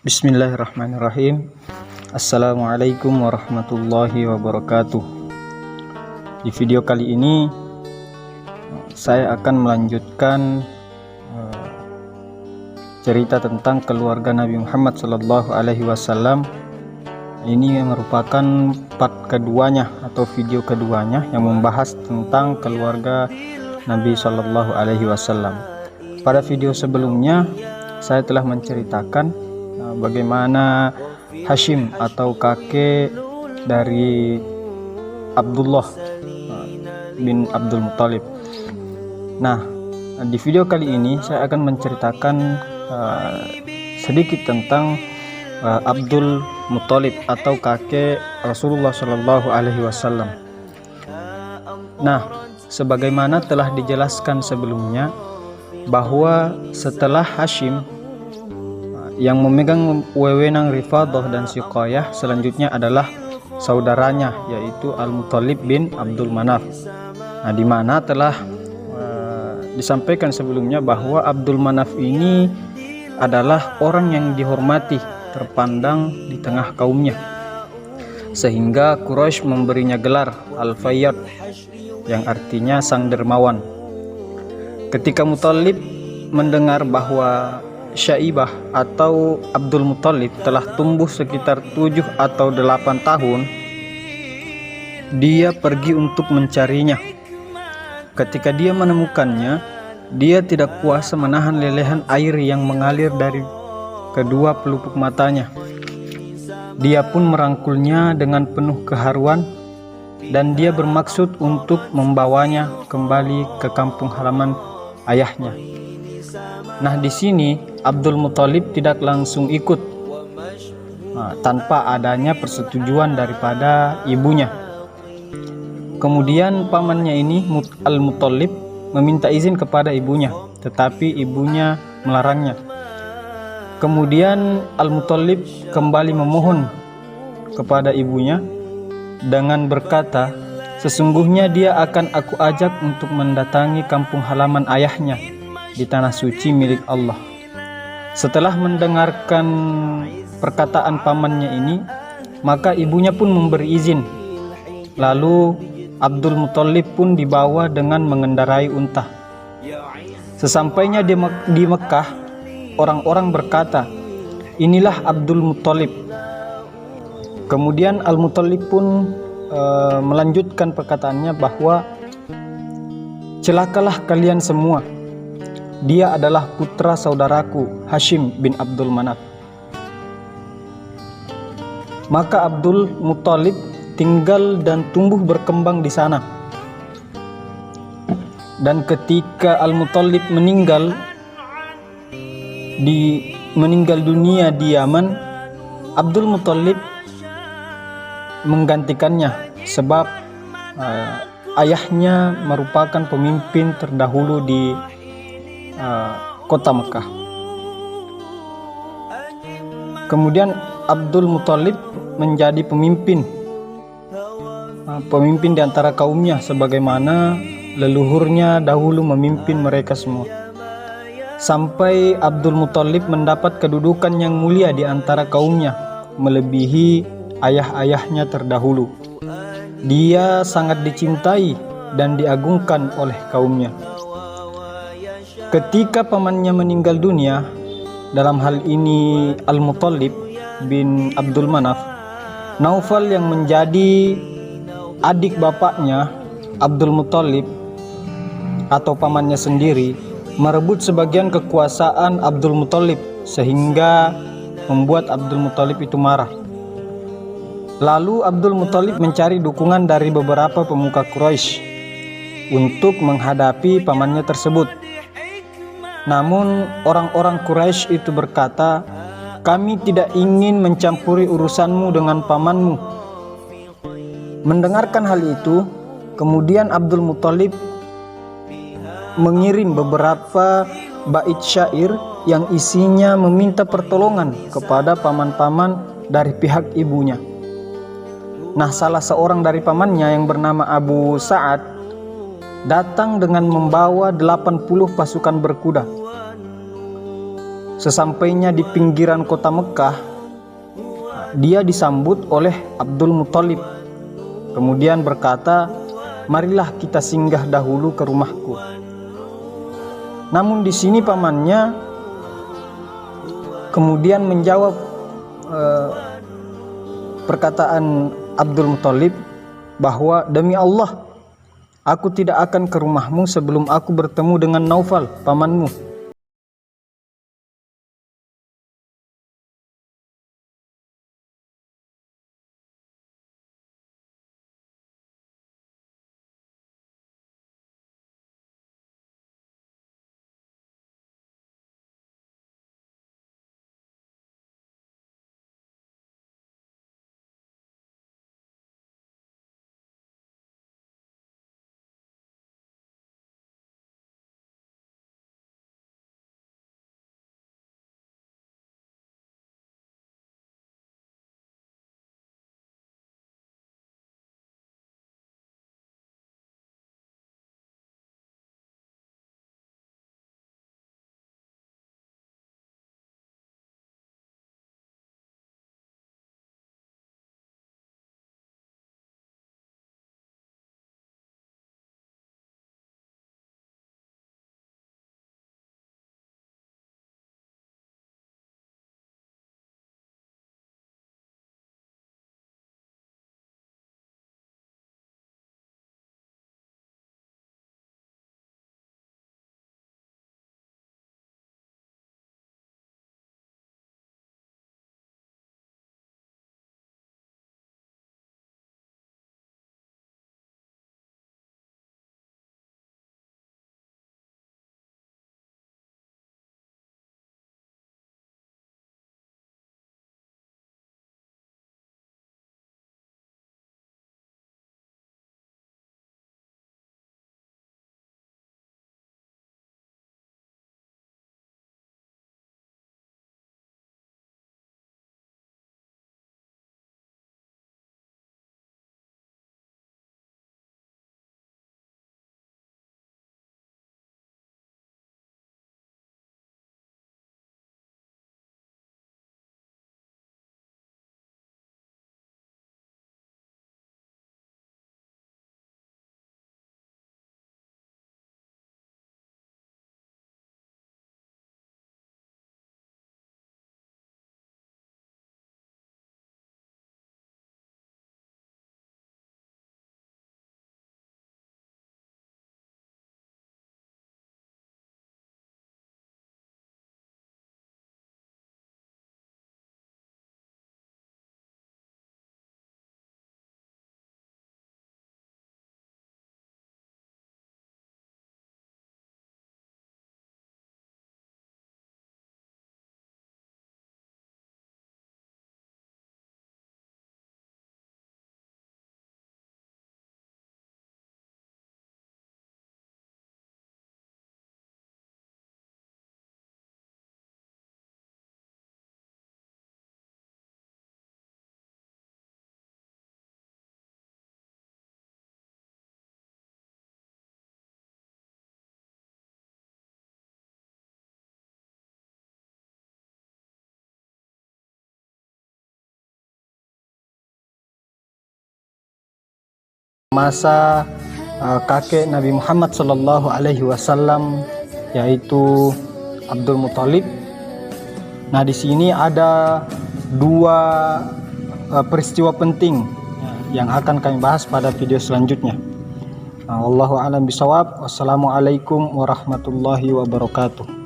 Bismillahirrahmanirrahim. Assalamualaikum warahmatullahi wabarakatuh. Di video kali ini saya akan melanjutkan cerita tentang keluarga Nabi Muhammad SAW. Ini merupakan part keduanya atau video keduanya yang membahas tentang keluarga Nabi SAW. Pada video sebelumnya saya telah menceritakan bagaimana Hashim atau kakek dari Abdullah bin Abdul Muttalib. Nah, di video kali ini saya akan menceritakan sedikit tentang Abdul Muttalib atau kakek Rasulullah SAW. Nah, sebagaimana telah dijelaskan sebelumnya bahwa setelah Hashim yang memegang wewenang Rifadah dan Siqayah, selanjutnya adalah saudaranya yaitu Al-Muttalib bin Abdul Manaf. Nah, di mana telah disampaikan sebelumnya bahwa Abdul Manaf ini adalah orang yang dihormati, terpandang di tengah kaumnya, sehingga Quraisy memberinya gelar Al-Fayyad yang artinya sang dermawan. Ketika Muttalib mendengar bahwa Syaibah atau Abdul Muttalib telah tumbuh sekitar 7 atau 8 tahun, dia pergi untuk mencarinya. Ketika dia menemukannya, dia tidak kuasa menahan lelehan air yang mengalir dari kedua pelupuk matanya. Dia pun merangkulnya dengan penuh keharuan dan dia bermaksud untuk membawanya kembali ke kampung halaman ayahnya. Nah, di sini Abdul Muttalib tidak langsung ikut tanpa adanya persetujuan daripada ibunya. Kemudian pamannya ini Al-Muttalib meminta izin kepada ibunya, tetapi ibunya melarangnya. Kemudian Al-Muttalib kembali memohon kepada ibunya dengan berkata, "Sesungguhnya dia akan aku ajak untuk mendatangi kampung halaman ayahnya di tanah suci milik Allah." Setelah mendengarkan perkataan pamannya ini, maka ibunya pun memberi izin. Lalu Abdul Muttalib pun dibawa dengan mengendarai unta. Sesampainya di Mekah, orang-orang berkata, "Inilah Abdul Muttalib." Kemudian Al-Muttalib pun melanjutkan perkataannya bahwa, "Celakalah kalian semua. Dia adalah putra saudaraku Hashim bin Abdul Manaf." Maka Abdul Muttalib tinggal dan tumbuh berkembang di sana. Dan ketika Al-Muttalib meninggal dunia di Yaman, Abdul Muttalib menggantikannya sebab ayahnya merupakan pemimpin terdahulu di kota Mekah. Kemudian Abdul Muttalib menjadi pemimpin di antara kaumnya, sebagaimana leluhurnya dahulu memimpin mereka semua, sampai Abdul Muttalib mendapat kedudukan yang mulia di antara kaumnya, melebihi ayah-ayahnya terdahulu. Dia sangat dicintai dan diagungkan oleh kaumnya. Ketika pamannya meninggal dunia, dalam hal ini Al-Muttalib bin Abdul Manaf, Naufal yang menjadi adik bapaknya Abdul Muttalib atau pamannya sendiri merebut sebagian kekuasaan Abdul Muttalib, sehingga membuat Abdul Muttalib itu marah. Lalu Abdul Muttalib mencari dukungan dari beberapa pemuka Quraisy untuk menghadapi pamannya tersebut. Namun orang-orang Quraisy itu berkata, "Kami tidak ingin mencampuri urusanmu dengan pamanmu." Mendengarkan hal itu, kemudian Abdul Muttalib mengirim beberapa bait syair yang isinya meminta pertolongan kepada paman-paman dari pihak ibunya. Nah, salah seorang dari pamannya yang bernama Abu Sa'ad datang dengan membawa 80 pasukan berkuda. sesampainya di pinggiran kota Mekah, dia disambut oleh Abdul Muthalib. Kemudian berkata, "Marilah kita singgah dahulu ke rumahku." Namun di sini pamannya kemudian menjawab perkataan Abdul Muthalib bahwa, "Demi Allah, aku tidak akan ke rumahmu sebelum aku bertemu dengan Naufal, pamanmu." Masa kakek Nabi Muhammad SAW, yaitu Abdul Muthalib. Nah, di sini ada dua peristiwa penting yang akan kami bahas pada video selanjutnya. Wallahu a'lam bishawab. Wassalamualaikum warahmatullahi wabarakatuh.